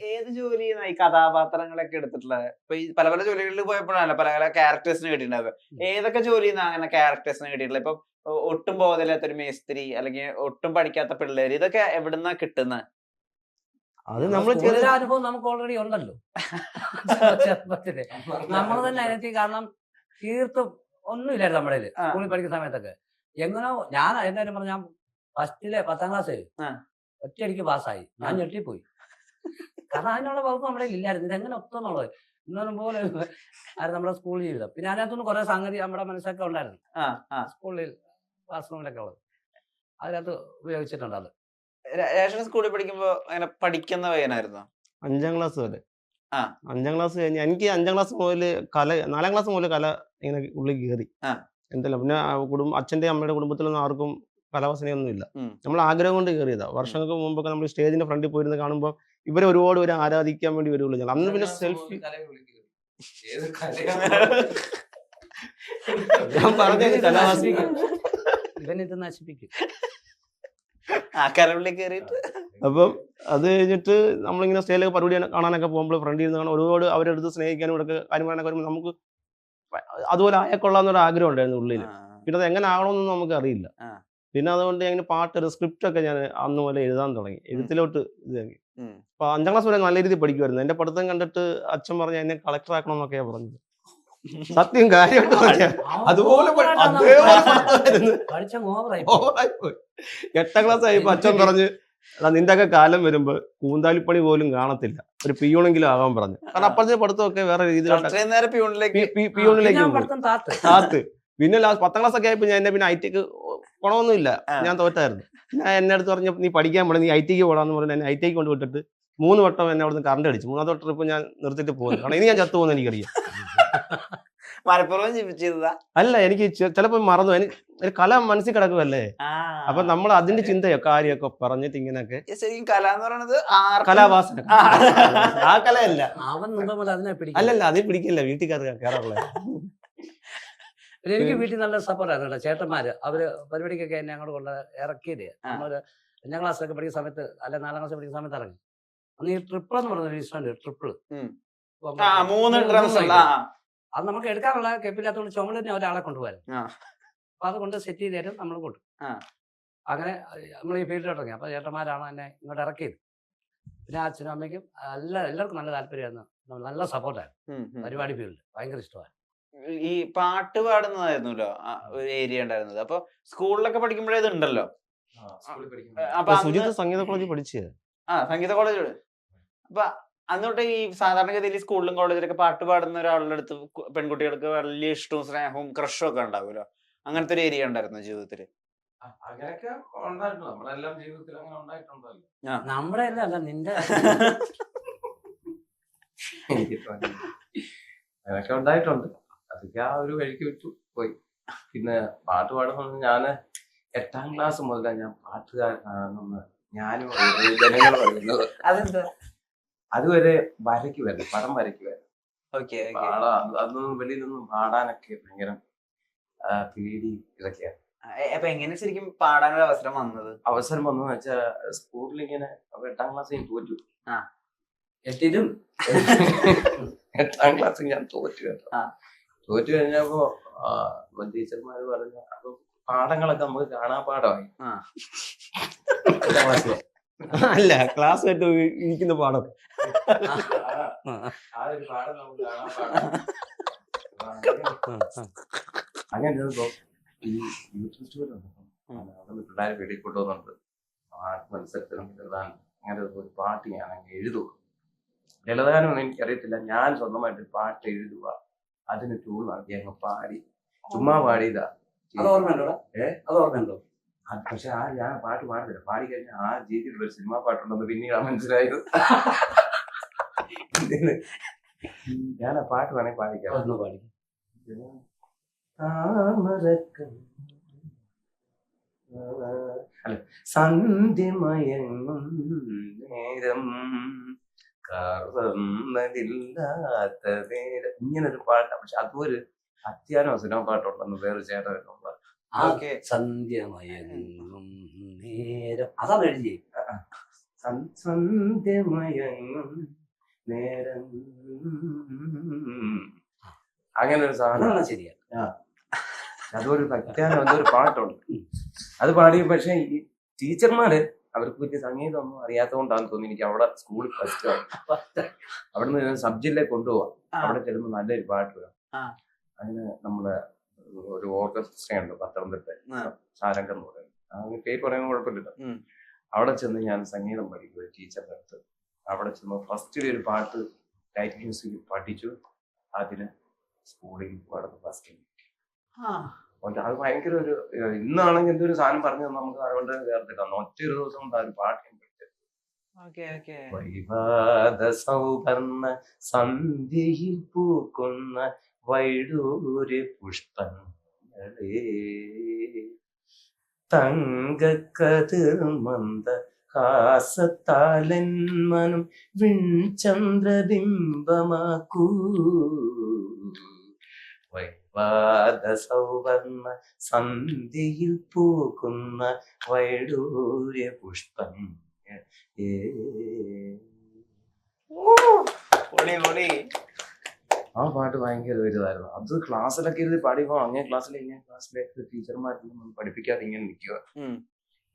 ഏത് ജോലി ഈ കഥാപാത്രങ്ങളൊക്കെ എടുത്തിട്ടുള്ളത്? ഇപ്പൊ ഈ പല പല ജോലികളിൽ പോയപ്പോഴാണല്ലോ പല പല ക്യാരക്ടേഴ്സിന് കിട്ടിയിട്ടുണ്ടാവുക. ഏതൊക്കെ ജോലിന്നാ അങ്ങനെ ക്യാരക്ടേഴ്സിന് കിട്ടിയിട്ടുള്ളത്? ഇപ്പൊ ഒട്ടും ബോധമില്ലാത്ത ഒരു മേസ്ത്രി അല്ലെങ്കിൽ ഒട്ടും പഠിക്കാത്ത പിള്ളേര്, ഇതൊക്കെ എവിടുന്നാ കിട്ടുന്നത്? അത് നമ്മൾ സ്കൂളിലെ അനുഭവം നമുക്ക് ഓൾറെഡി ഉണ്ടല്ലോ ചെറുപ്പത്തില്. നമ്മൾ തന്നെ അതിനെത്തി. കാരണം തീർത്തും ഒന്നുമില്ലായിരുന്നു നമ്മുടെ സ്കൂളിൽ പഠിക്കുന്ന സമയത്തൊക്കെ. എങ്ങനോ ഞാൻ എന്തായാലും പറഞ്ഞ ഞാൻ ഫസ്റ്റിലെ 10ാം ക്ലാസ് ഒറ്റയടിക്ക് പാസ്സായി. ഞാൻ ഞെട്ടിപ്പോയി. കാരണം അതിനുള്ള വകുപ്പ് നമ്മുടെ ഇല്ലായിരുന്നു. ഇതെങ്ങനെ ഒത്തുന്നുള്ളത് ഇന്നൊന്നും പോലെ ആയിരുന്നു നമ്മുടെ സ്കൂൾ ജീവിതം. പിന്നെ അതിനകത്തുനിന്ന് കുറെ സംഗതി നമ്മുടെ മനസ്സൊക്കെ ഉണ്ടായിരുന്നു. സ്കൂളിൽ ക്ലാസ് റൂമിലൊക്കെ ഉള്ളത് അതിനകത്ത് ഉപയോഗിച്ചിട്ടുണ്ട്. അത് റേഷൻ സ്കൂളിൽ പഠിക്കുമ്പോ അങ്ങനെ പഠിക്കുന്ന പയ്യനായിരുന്നോ? 5ാം ക്ലാസ് വരെ. 5ാം ക്ലാസ് കഴിഞ്ഞ് എനിക്ക് 5ാം ക്ലാസ് മുതൽ 4ാം ക്ലാസ് മുതൽ കല ഇങ്ങനെ ഉള്ളിൽ കയറി. എന്തല്ല പിന്നെ അച്ഛൻ്റെ അമ്മയുടെ കുടുംബത്തിലൊന്നും ആർക്കും കലാവാസനയൊന്നുമില്ല. നമ്മൾ ആഗ്രഹം കൊണ്ട് കയറിയതാ. വർഷങ്ങൾക്ക് മുമ്പൊക്കെ നമ്മൾ സ്റ്റേജിന്റെ ഫ്രണ്ടിൽ പോയിരുന്ന് കാണുമ്പോൾ ഇവരെ ഒരുപാട് പേര് ആരാധിക്കാൻ വേണ്ടി വരുള്ളൂ. ഞാൻ അന്ന് പിന്നെ സെൽഫി ഞാൻ പറഞ്ഞത് കലാവാസന ഇവനിത് നശിപ്പിക്കും. അപ്പം അത് കഴിഞ്ഞിട്ട് നമ്മളിങ്ങനെ സ്റ്റേജിലൊക്കെ പരിപാടി കാണാനൊക്കെ പോകുമ്പോൾ ഫ്രണ്ടിൽ നിന്ന് കാണാൻ ഒരുപാട് അവരെടുത്ത് സ്നേഹിക്കാനും ഇവിടെയൊക്കെ കാര്യമാനൊക്കെ വരുമ്പോൾ നമുക്ക് അതുപോലെ ആയക്കൊള്ളാന്നൊരു ആഗ്രഹം ഉണ്ടായിരുന്നു ഉള്ളിൽ. പിന്നെ അത് എങ്ങനെ ആകണമെന്നൊന്നും നമുക്ക് അറിയില്ല. പിന്നെ അതുകൊണ്ട് ഞാൻ പാട്ട് സ്ക്രിപ്റ്റ് ഒക്കെ ഞാൻ അന്ന് പോലെ എഴുതാൻ തുടങ്ങി. എഴുത്തിലോട്ട് ഇതാക്കി. അപ്പൊ 5ാം ക്ലാസ് വരെ നല്ല രീതിയിൽ പഠിക്കുമായിരുന്നു. എന്റെ പഠിത്തം കണ്ടിട്ട് അച്ഛൻ പറഞ്ഞ എന്നെ കളക്ടർ ആക്കണം എന്നൊക്കെയാ പറഞ്ഞത്. സത്യം കാര്യമായിട്ട് പറഞ്ഞ അതുപോലെ 8ാം ക്ലാസ് ആയപ്പോ അച്ഛൻ പറഞ്ഞ് നിന്റെ ഒക്കെ കാലം വരുമ്പോ കൂന്താലിപ്പണി പോലും കാണത്തില്ല, ഒരു പിയൂണെങ്കിലും ആകാൻ പറഞ്ഞു. കാരണം അപ്പോഴത്തെ പഠിത്തമൊക്കെ വേറെ രീതിയിലാണ്. പിയൂണിലേക്ക് താത്ത്. പിന്നെ 10ാം ക്ലാസ് ഒക്കെ ആയപ്പോ ഞാൻ എന്നെ പിന്നെ ഐടിക്ക് പോണമൊന്നുമില്ല, ഞാൻ തോറ്റായിരുന്നു. ഞാൻ എന്നെ അടുത്ത് പറഞ്ഞ നീ പഠിക്കാൻ പോണേ, നീ ഐടിക്ക് പോടാന്ന് പറഞ്ഞ് എന്നെ ഐടിക്ക് കൊണ്ട് വിട്ടിട്ട് 3 വട്ടം എന്നെ അവിടുന്ന് കറണ്ട് അടിച്ചു. 3ാമത്തെ വട്ടം ഇപ്പൊ ഞാൻ നിർത്തിട്ട് പോകുന്നു. കാരണം ഇനി ഞാൻ ചത്തു പോകുന്ന എനിക്കറിയാം. അല്ല, എനിക്ക് ചിലപ്പോ മറന്നു. എനിക്ക് കല മനസ്സിൽ കിടക്കുമല്ലേ. അപ്പൊ നമ്മൾ അതിന്റെ ചിന്തയോ കാര്യമൊക്കെ പറഞ്ഞിട്ട് ഇങ്ങനെയൊക്കെ കല എന്ന് പറയുന്നത് കലാവാസന. ആ കലയല്ല. അല്ലല്ല, അതിൽ പിടിക്കില്ല, വീട്ടിൽ കയറാറുള്ള. എനിക്ക് വീട്ടിൽ നല്ല സപ്പോർട്ടായിരുന്നു കേട്ടോ. ചേട്ടന്മാര് അവര് പരിപാടിക്കൊക്കെ എന്നെ അങ്ങോട്ട് കൊണ്ട് ഇറക്കിയത്. നമ്മള് 5ാം ക്ലാസ്സിലൊക്കെ പഠിക്കുന്ന സമയത്ത്, അല്ലെ 4ാം ക്ലാസ് പഠിക്കുന്ന സമയത്ത് ഇറങ്ങി. അന്ന് ഈ ട്രിപ്പിൾ എന്ന് പറഞ്ഞ ഇൻസ്ട്രുമെന്റ്, ട്രിപ്പിൾ അത് നമുക്ക് എടുക്കാനുള്ള കെപ്പില്ലാത്തോണ്ട് ചുമലിന് ഒരാളെ കൊണ്ടുപോകാൻ. അപ്പൊ അതുകൊണ്ട് സെറ്റ് ചെയ്ത് തരും, നമ്മൾ കൊണ്ടു. അങ്ങനെ നമ്മൾ ഈ ഫീൽഡിലോട്ട് ഇറങ്ങി. അപ്പൊ ചേട്ടന്മാരാണ് എന്നെ ഇങ്ങോട്ട് ഇറക്കിയത്. പിന്നെ അച്ഛനും അമ്മയ്ക്കും എല്ലാവർക്കും നല്ല താല്പര്യമായിരുന്നു, നല്ല സപ്പോർട്ടായിരുന്നു. പരിപാടി ഫീൽഡ് ഭയങ്കര ഇഷ്ടമാണ്. ഈ പാട്ട് പാടുന്നതായിരുന്നല്ലോ ഒരു ഏരിയ ഉണ്ടായിരുന്നത്. അപ്പൊ സ്കൂളിലൊക്കെ പഠിക്കുമ്പോഴേ ഇത് ഉണ്ടല്ലോ. സംഗീത കോളേജിൽ പഠിച്ചത്. സംഗീത കോളേജ്. അപ്പൊ അന്നോട്ട് ഈ സാധാരണഗതിയിൽ സ്കൂളിലും കോളേജിലൊക്കെ പാട്ട് പാടുന്ന ഒരാളുടെ അടുത്ത് പെൺകുട്ടികൾക്ക് വലിയ ഇഷ്ടവും സ്നേഹവും ക്രഷും ഒക്കെ ഉണ്ടാവുമല്ലോ. അങ്ങനത്തെ ഒരു ഏരിയ ഉണ്ടായിരുന്നു ജീവിതത്തില്? നമ്മുടെ അല്ല, നിന്റെ അങ്ങനെയൊക്കെ ഉണ്ടായിട്ടുണ്ട്. അതൊക്കെ ആ ഒരു വഴിക്ക് വിട്ടു പോയി. പിന്നെ പാട്ട് പാടുന്നത് ഞാന് 8ാം ക്ലാസ് മുതലാണ് ഞാൻ പാട്ടുകാരനാണെന്ന് ഞാനും ജനങ്ങൾ പറയുന്നത്. അതുവരെ വരയ്ക്ക് വരണം, പടം വരയ്ക്ക് വരണം. അതൊന്നും വെളിയിലൊന്നും പാടാനൊക്കെ ഭയങ്കര പേടി ഇതൊക്കെയാണ്. അപ്പൊ എങ്ങനെ ശരിക്കും പാടാനൊരു അവസരം വന്നത്? അവസരം വന്നതെന്ന് വെച്ചാൽ സ്കൂളിൽ ഇങ്ങനെ 8ാം ക്ലാസ്സിൽ തോറ്റു. 8ാം ക്ലാസ്സിൽ ഞാൻ തോറ്റു കേട്ടോ. തോറ്റു കഴിഞ്ഞപ്പോ ടീച്ചർമാര് പറഞ്ഞു അപ്പൊ പാഠങ്ങളൊക്കെ നമുക്ക് കാണാപ്പാഠമായി. അല്ല, ക്ലാസ് ആയിട്ട് ഇരിക്കുന്ന പാഠം ആ ഒരു പാഠം നമുക്ക് കാണാപ്പാഠം. അങ്ങനെ ഈ യൂത്ത് ഫെസ്റ്റിവൽ അവിടെ പിള്ളേരെ വെളിയിൽ കൊണ്ടുവന്നുണ്ട്. പാട്ട് മത്സരത്തിനും എഴുതാൻ അങ്ങനെ ഒരു പാട്ട് ഞാൻ അങ്ങ് എഴുതുക. ലളിതഗാനമൊന്നും എനിക്കറിയത്തില്ല. ഞാൻ സ്വന്തമായിട്ട് പാട്ട് എഴുതുക, അതിന് ട്യൂൺ ആക്കി അങ്ങ് പാടി, ചുമ്മാ പാടിയതാ. പക്ഷെ ഞാൻ പാട്ട് പാടില്ല. പാടി കഴിഞ്ഞാൽ ആ രീതിയിലുള്ള ഒരു സിനിമാ പാട്ടുണ്ടെന്ന് പിന്നീടാണ് മനസ്സിലായത്. ഞാൻ ആ പാട്ട് വേണമെങ്കിൽ പാടിക്കാം. അല്ല, സന്ധ്യമയങ്ങും നേരം കാർന്നതില്ലാത്ത നേരം, ഇങ്ങനൊരു പാട്ടാണ്. പക്ഷെ അതും ഒരു അത്യാനോ സിനിമ പാട്ടുണ്ടെന്ന് വേറെ ചേട്ടനുള്ള സന്ധ്യമയങ്ങും നേരം അതാണ് എഴുതി. സന്ധ്യമയങ്ങും നേരം അങ്ങനെ ഒരു സാധനം. അതാണ് ശരിയാ. അതൊരു അതൊരു പാട്ടുണ്ട്. അത് പാടി. പക്ഷെ ഈ ടീച്ചർമാര് അവർക്ക് പറ്റിയ സംഗീതം ഒന്നും അറിയാത്തതുകൊണ്ടാന്ന് തോന്നി എനിക്ക് അവിടെ സ്കൂളിൽ ഫസ്റ്റ് അവിടുന്ന് സബ് ജില്ലയിൽ കൊണ്ടുപോവാം. അവിടെ ചെല്ലുമ്പോൾ നല്ലൊരു പാട്ട് വരാം. അതിന് നമ്മളെ ഒരു ഓർക്കസ്ട്ര ഉണ്ട് പത്തനംതിട്ട, സാരംഗം എന്ന് പറയുന്നത്. അങ്ങനെ പേര് പറയുന്നത് കുഴപ്പമില്ല. അവിടെ ചെന്ന് ഞാൻ സംഗീതം പഠിക്കും ടീച്ചറിന്റെ അടുത്ത്. അവിടെ ചെന്ന് ഫസ്റ്റ് ഒരു പാട്ട് ലൈറ്റ് മ്യൂസിക് പഠിച്ചു. അതിന് സ്കൂളിൽ പാടുന്ന ഫസ്റ്റ്. അത് ഭയങ്കര ഒരു ഇന്നാണെങ്കിൽ എന്തൊരു സാധനം പറഞ്ഞു നമുക്ക് അതുകൊണ്ട് ചേർത്തിട്ട് ഒറ്റ ഒരു ദിവസം കൊണ്ട് ആ ഒരു പാട്ട് വൈവാദ സൗവർണ്ണ സന്ധ്യയിൽ പൂക്കുന്ന വൈഡൂര്യ പുഷ്പങ്ങളേ തങ്കക്കതിർ മന്ദ ഹാസത്താലന്മനും വിൺചന്ദ്രബിംബമാക്കൂ വൈവാദ സൗവർണ്ണ സന്ധ്യയിൽ പൂക്കുന്ന വൈഡൂര്യ പുഷ്പം. ആ പാട്ട് ഭയങ്കര ഒരു ഇതായിരുന്നു. അത് ക്ലാസ്സിലൊക്കെ ഇരുന്ന് പാടിയപ്പോ അങ്ങനെ ക്ലാസ്സിലേക്ക് ടീച്ചർമാരൊന്നും പഠിപ്പിക്കാതെ ഇങ്ങനെ നിൽക്കുക.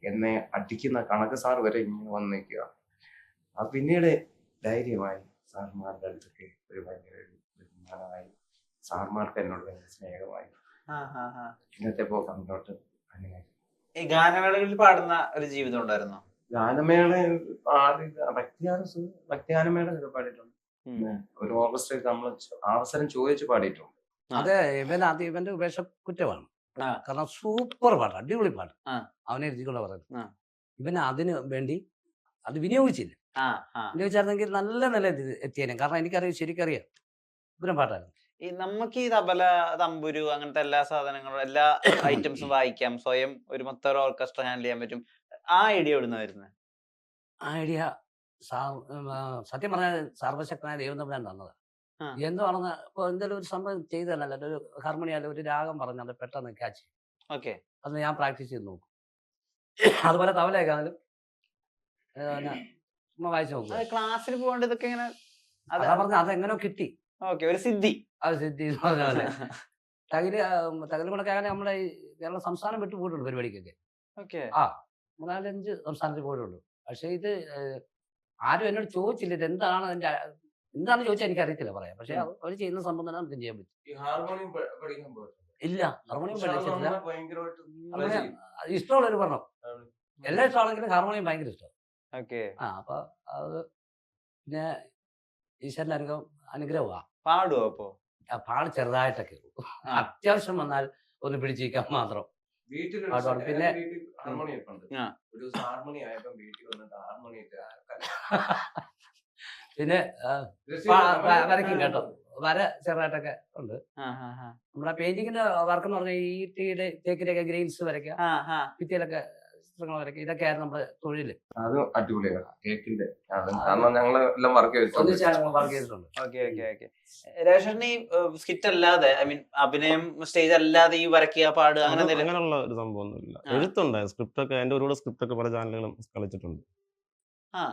എന്നെ അടിക്കുന്ന കണക്ക് സാർ വരെ ഇങ്ങനെ വന്ന് നിൽക്കുക. പിന്നീട് ധൈര്യമായി സാർമാരുടെ അടുത്തൊക്കെ ഒരു ഭയങ്കര ബഹുമാനമായി. സാർമാർക്ക് എന്നോട് ഭയങ്കര സ്നേഹമായി. ഇന്നത്തെ പോക്ക് അങ്ങോട്ട് അങ്ങനെ. ഈ ഗാനമേളകളിൽ പാടുന്ന ഒരു ജീവിതം ഉണ്ടായിരുന്നോ? ഗാനമേള ഭക്തിഗാനമേള പാടിയിട്ടുണ്ട്. ഒരു ഓർക്കസ്ട്രയിൽ നമ്മൾ അവസരം ചോദിച്ച് പാടിയിട്ടുണ്ട്. അത് ഇവന്റെ ഉപേക്ഷ കുറ്റമാണ്. കാരണം സൂപ്പർ പാട്ട്, അടിപൊളി പാട്ട് അവനെ എഴുതിക്കൊണ്ട് പറയുന്നത്. ഇവന് അതിന് വേണ്ടി അത് വിനിയോഗിച്ചില്ല. വിനിയോഗിച്ചായിരുന്നെങ്കിൽ നല്ല നില എത്തിയേനെ. കാരണം എനിക്കറിയാം, ശരിക്കറിയാം ഇവരും പാട്ടായിരുന്നു. ഈ നമുക്ക് ഈ തബല, തമ്പുരു അങ്ങനത്തെ എല്ലാ സാധനങ്ങളും എല്ലാ ഐറ്റംസും വായിക്കാം, സ്വയം ഒരു മൊത്തം ഓർക്കസ്ട്ര ഹാൻഡിൽ ചെയ്യാൻ പറ്റും. ആ ഐഡിയ എവിടുന്ന വരുന്നത്? ആ ഐഡിയ സത്യം പറഞ്ഞാൽ സർവശക്തനായ ദൈവം തമ്പുരാൻ തന്നത്. എന്താണെന്ന് ഇപ്പൊ എന്തെങ്കിലും ഒരു സംഭവം ചെയ്തതല്ല, ഒരു ഹാർമോണിയാലും ഒരു രാഗം പറഞ്ഞ് അത് പെട്ടെന്ന് ക്യാച്ച് ചെയ്യും. ഓക്കെ, അത് ഞാൻ പ്രാക്ടീസ് ചെയ്ത് നോക്കും. അതുപോലെ തവലയൊക്കെ ആണെങ്കിലും വായിച്ചു നോക്കും. ക്ലാസ്സിൽ പോകേണ്ട ഇതൊക്കെ ഇങ്ങനെ അതാ പറഞ്ഞ അതെങ്ങനെയോ കിട്ടി. ഓക്കെ, ഒരു സിദ്ധി. അത് സിദ്ധി എന്ന് പറഞ്ഞ പോലെ തകല് കൊണ്ടൊക്കെ അങ്ങനെ നമ്മുടെ ഈ കേരള സംസ്ഥാനം വിട്ടു പോയിട്ടുണ്ട് പരിപാടിക്കൊക്കെ. ഓക്കെ, 4-5 സംസ്ഥാനത്തിൽ പോയിട്ടുണ്ട്. പക്ഷെ ഇത് ആരും എന്നോട് ചോദിച്ചില്ല ഇത് എന്താണെന്ന് ചോദിച്ചാൽ എനിക്ക് അറിയത്തില്ല പറയാം. പക്ഷെ അവർ ചെയ്യുന്ന സംഭവം തന്നെ നമുക്ക് ചെയ്യാൻ പറ്റും. ഇല്ല, ഹാർമോണിയം പഠിച്ചിട്ടില്ല. ഇഷ്ടമുള്ളവർ പറഞ്ഞു, എല്ലാം ഇഷ്ടമാണെങ്കിലും ഹാർമോണിയം ഭയങ്കര ഇഷ്ടം. അപ്പൊ അത് പിന്നെ ഈശ്വരന്റെ അനുഗ്രഹമാണ്. പാടുവോ അപ്പോ? പാട് ചെറുതായിട്ടൊക്കെ അത്യാവശ്യം വന്നാൽ ഒന്ന് പിടിച്ചിരിക്കാൻ മാത്രം. പിന്നെ പിന്നെ വരയ്ക്കും കേട്ടോ, വര ചെറുതായിട്ടൊക്കെ ഉണ്ട്. നമ്മുടെ പെയിന്റിങ്ങിന്റെ വർക്ക് എന്ന് പറഞ്ഞാൽ ഈട്ടിയുടെ തേക്കിലൊക്കെ ഗ്രെയിൻസ് വരയ്ക്കുക, ഭിത്തിയിലൊക്കെ ചിത്രങ്ങൾ വരയ്ക്കുക, ഇതൊക്കെയായിരുന്നു നമ്മുടെ തൊഴില്. അത് അടിപൊളിയാണ് കേക്കിന്റെ. ഞങ്ങളെല്ലാം വർക്ക് ചെയ്തിട്ടുണ്ട്. രേഷന് ഈ സ്കിറ്റ് അല്ലാതെ, ഐ മീൻ അഭിനയം സ്റ്റേജ് അല്ലാതെ ഈ വരയ്ക്കുക, പാടുക അങ്ങനെയുള്ള ഒരു സംഭവം ഒന്നുമില്ല. എഴുത്തുണ്ട്, സ്ക്രിപ്റ്റ് ഒക്കെ എന്റെ ഒരുപാട് സ്ക്രിപ്റ്റ് ഒക്കെ പല ചാനലുകളും കളിച്ചിട്ടുണ്ട്.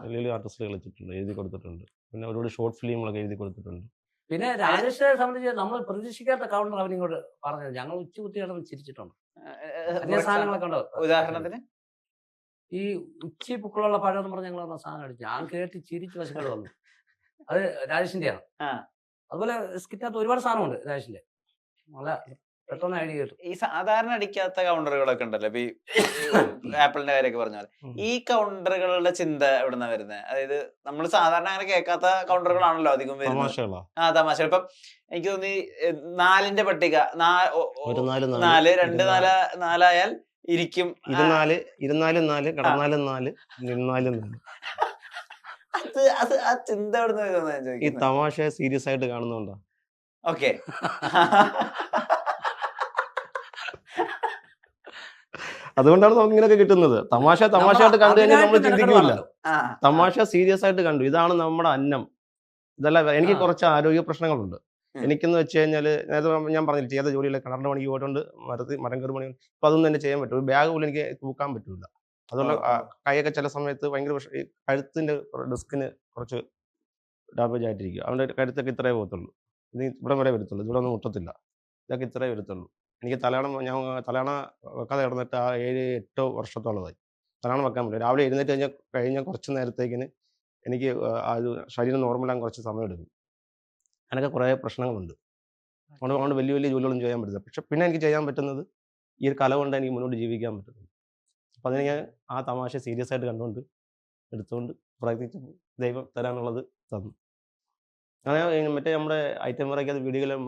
വലിയ ആർട്ടിസ്റ്റ് കളിച്ചിട്ടുണ്ട്, എഴുതി കൊടുത്തിട്ടുണ്ട്. പിന്നെ ഒരുപാട് ഷോർട്ട് ഫിലിമുകളൊക്കെ എഴുതി കൊടുത്തിട്ടുണ്ട്. പിന്നെ രാജേഷിനെ സംബന്ധിച്ച് നമ്മൾ പ്രതീക്ഷിക്കാത്ത കൗണ്ടർ അവനിങ്ങോട്ട് പറഞ്ഞത് ഞങ്ങൾ ഉച്ചകുത്തി കിടന്ന് ചിരിച്ചിട്ടുണ്ട്. സാധനങ്ങളൊക്കെ ഉണ്ടോ? ഉദാഹരണത്തിന് ഈ ഉച്ചി പൂക്കളുള്ള പഴം എന്ന് പറഞ്ഞ ഞങ്ങൾ സാധനം അടിച്ചു. ഞാൻ കേട്ട് ചിരിച്ച് വശങ്ങൾ വന്നു. അത് രാജേഷിന്റെയാണ്. അതുപോലെ സ്കിറ്റകത്ത് ഒരുപാട് സാധനമുണ്ട് രാജേഷിന്റെ. നല്ല പെട്ടെന്ന് ഐഡിയ കിട്ടും. ഈ സാധാരണ അടിക്കാത്ത കൗണ്ടറുകളൊക്കെ ഉണ്ടല്ലോ, ഇപ്പൊ ഈ ആപ്പിളിന്റെ കാര്യമൊക്കെ പറഞ്ഞാൽ ഈ കൗണ്ടറുകളുടെ ചിന്ത എവിടുന്ന വരുന്നത്? അതായത് നമ്മൾ സാധാരണ അങ്ങനെ കേൾക്കാത്ത കൗണ്ടറുകളാണല്ലോ അധികം വരുന്നത്. തമാശ. ഇപ്പം എനിക്ക് തോന്നി 4ന്റെ പട്ടിക 4 2 4 ആയാൽ ഇരിക്കും, 24 കടന്നാലും 4 നിന്നാലും 4. അത് ആ ചിന്ത എവിടുന്ന് വരുന്നത്? ഈ തമാശ സീരിയസ് ആയിട്ട് കാണുന്നുണ്ടോ? ഓക്കെ, അതുകൊണ്ടാണ് നമുക്ക് ഇങ്ങനെയൊക്കെ കിട്ടുന്നത്. തമാശയായിട്ട് കണ്ടു കഴിഞ്ഞാൽ നമ്മൾ ചിന്തിക്കില്ല. തമാശ സീരിയസ് ആയിട്ട് കണ്ടു, ഇതാണ് നമ്മുടെ അന്നം. ഇതല്ല, എനിക്ക് കുറച്ച് ആരോഗ്യ പ്രശ്നങ്ങളുണ്ട്. എനിക്കെന്ന് വെച്ച് കഴിഞ്ഞാൽ നേരത്തെ ഞാൻ പറഞ്ഞില്ല, ചെയ്ത ജോലിയിലെ കിണറിന്റെ പണിക്ക് പോയിട്ടുണ്ട്, മരം കയറി പണി. ഇപ്പൊ അതൊന്നും തന്നെ ചെയ്യാൻ പറ്റും. ഒരു ബാഗ് പോലും എനിക്ക് തൂക്കാൻ പറ്റൂല. അതുകൊണ്ട് ഓ, കൈയൊക്കെ ചില സമയത്ത് ഭയങ്കര ഈ കഴുത്തിൻ്റെ ഡിസ്കിന് കുറച്ച് ഡാമേജ് ആയിട്ടിരിക്കും. അവൻ്റെ കഴുത്തൊക്കെ ഇത്രയേ പോകത്തുള്ളൂ. ഇത് ഇവിടം വരെ വരത്തുള്ളൂ, ഇവിടെ ഒന്നും മുട്ടത്തില്ല. ഇതൊക്കെ ഇത്രയേ വരത്തുള്ളൂ. എനിക്ക് ഞാൻ തലയണ വെക്കാതെ കിടന്നിട്ട് 7-8 വർഷത്തോളമായി. തലയണ വെക്കാൻ പറ്റില്ല. രാവിലെ എഴുന്നേറ്റ് കഴിഞ്ഞ കുറച്ച് നേരത്തേക്കിന് എനിക്ക് അത് ശരീരം നോർമലാകാൻ കുറച്ച് സമയമെടുക്കും. അങ്ങനെയൊക്കെ കുറേ പ്രശ്നങ്ങളുണ്ട്. അതുകൊണ്ട് വലിയ വലിയ ജോലികളൊന്നും ചെയ്യാൻ പറ്റില്ല. പക്ഷെ പിന്നെ എനിക്ക് ചെയ്യാൻ പറ്റുന്നത് ഈ ഒരു കല കൊണ്ട് എനിക്ക് മുന്നോട്ട് ജീവിക്കാൻ പറ്റുന്നത്. അപ്പം അതിന് ഞാൻ ആ തമാശ സീരിയസ് ആയിട്ട് കണ്ടുകൊണ്ട് എടുത്തുകൊണ്ട് പ്രയത്നിച്ച് ദൈവം തരാനുള്ളത് തന്നു. അങ്ങനെ മറ്റേ നമ്മുടെ ഐറ്റം പറയ്ക്ക് അത് വീഡിയോയിലും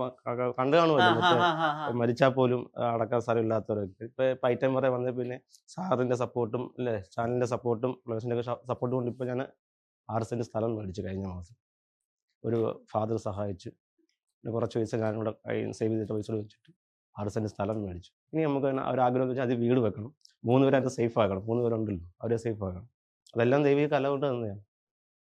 കണ്ടു കാണുമല്ലോ. മറ്റേ മരിച്ചാൽ പോലും അടക്കാൻ സ്ഥലമില്ലാത്തവരൊക്കെ ഇപ്പം ഐറ്റം പറ വന്നേ പിന്നെ സാറിൻ്റെ സപ്പോർട്ടും അല്ലേ, ചാനലിൻ്റെ സപ്പോർട്ടും പ്ലേഴ്സിൻ്റെ ഒക്കെ സപ്പോർട്ടും കൊണ്ട് ഇപ്പോൾ ഞാൻ 6 സെൻറ്റ് സ്ഥലം മേടിച്ചു കഴിഞ്ഞ മാസം. ഒരു ഫാദർ സഹായിച്ചു. പിന്നെ കുറച്ച് പൈസ ഞാനും കൂടെ സേവ് ചെയ്തിട്ട് പൈസ കൂടെ വെച്ചിട്ട് 6 സെൻറ്റ് സ്ഥലം മേടിച്ചു. ഇനി നമുക്ക് ഒരാഗ്രഹം വെച്ചാൽ അത് വീട് വെക്കണം. 3 പേരെ അത് സേഫ് ആക്കണം. 3 പേരുണ്ടല്ലോ, അവരെ സേഫ് ആക്കണം. അതെല്ലാം ദൈവിക കല കൊണ്ട് തന്നെയാണ്.